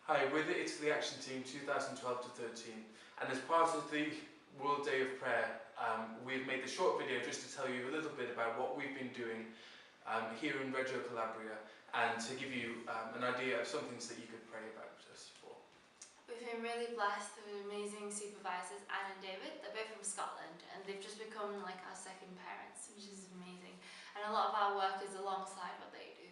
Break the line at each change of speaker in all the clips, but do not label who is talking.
Hi, we're the Italy Action Team 2012 to 13, and as part of the World Day of Prayer, we've made a short video just to tell you a little bit about what we've been doing here in Reggio Calabria, and to give you an idea of some things that you could pray about us for.
We've been really blessed with amazing supervisors, Anne and David. They're both from Scotland, and they've just become like our second parents, which is amazing. And a lot of our work is alongside what they do.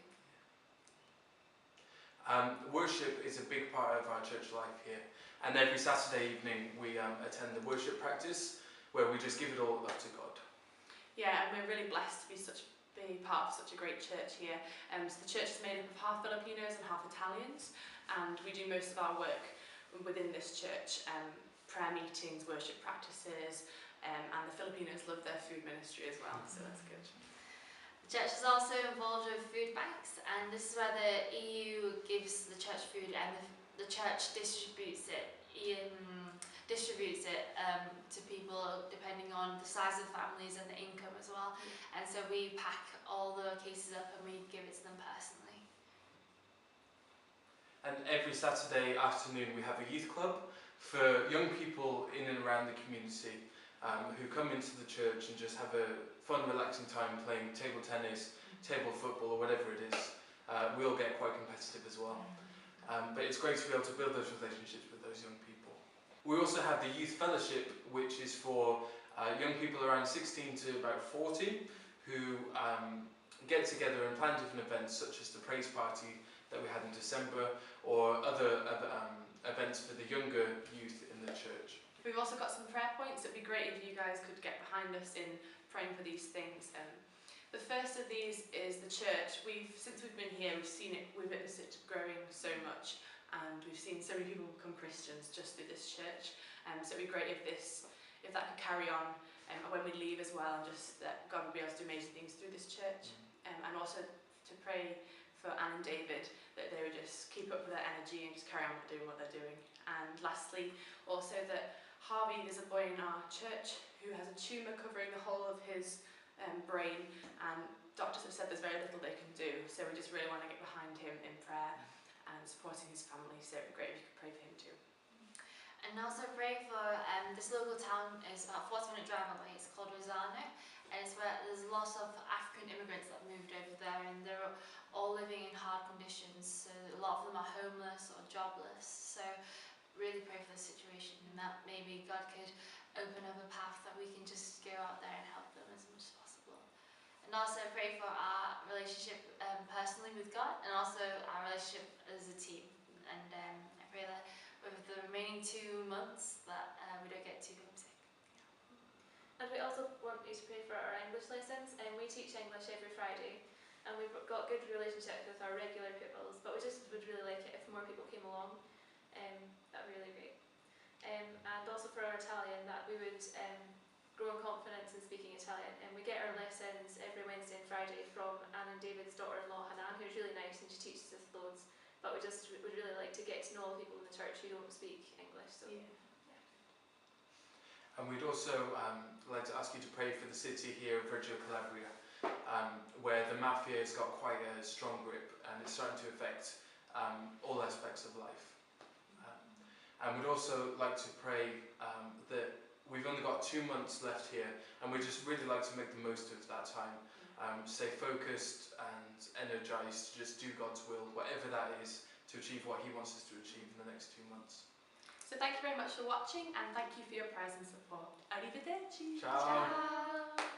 Worship is a big part of our church life here, and every Saturday evening we attend the worship practice where we just give it all up to God.
Yeah, and we're really blessed to be part of such a great church here. So the church is made up of half Filipinos and half Italians, and we do most of our work within this church, prayer meetings, worship practices, and the Filipinos love their food ministry as well, so that's good.
The church is also involved with food banks, and this is where the EU gives the church food and the church distributes it to people depending on the size of families and the income as well. And so we pack all the cases up and we give it to them personally.
And every Saturday afternoon we have a youth club for young people in and around the community who come into the church and just have a fun, relaxing time playing table tennis, table football, or whatever it is. We all get quite competitive as well. But it's great to be able to build those relationships with those young people. We also have the Youth Fellowship, which is for young people around 16 to about 40 who get together and plan different events, such as the praise party that we had in December, or other events for the younger youth in the church.
We've also got some prayer points. It'd be great if you guys could get behind us in praying for these things. The first of these is the church. Since we've been here, we've witnessed it growing so much, and we've seen so many people become Christians just through this church. So it'd be great if that could carry on when we leave as well, and just that God would be able to do amazing things through this church. And also to pray for Anne and David, that they would just keep up with their energy and just carry on doing what they're doing. And lastly, also that Harvey, there's a boy in our church who has a tumour covering the whole of his brain, and doctors have said there's very little they can do, so we just really want to get behind him in prayer and supporting his family, so it'd be great if you could pray for him too.
And also pray for this local town is about a 40-minute drive away. It's called Rosano, and it's where there's lots of African immigrants that moved over there, and they're all living in hard conditions, so a lot of them are homeless or jobless. So really pray for the situation, and that maybe God could open up a path that we can just go out there and help them as much as possible. And also pray for our relationship personally with God, and also our relationship as a team. And I pray that with the remaining 2 months that we don't get too homesick.
And we also want you to pray for our English lessons, and we teach English every Friday, and we've got good relationships with our regular pupils, but we just would really like it if more people came along. That would be really great. And also for our Italian, that we would grow in confidence in speaking Italian. And we get our lessons every Wednesday and Friday from Anne and David's daughter-in-law, Hanan, who's really nice and she teaches us loads. But we just would really like to get to know all the people in the church who don't speak English. So. Yeah.
And we'd also like to ask you to pray for the city here of Reggio Calabria, where the mafia has got quite a strong grip and it's starting to affect all aspects of life. And we'd also like to pray that we've only got 2 months left here, and we'd just really like to make the most of that time. Stay focused and energized to just do God's will, whatever that is, to achieve what He wants us to achieve in the next 2 months.
So thank you very much for watching, and thank you for your prayers and support. Arrivederci!
Ciao!
Ciao.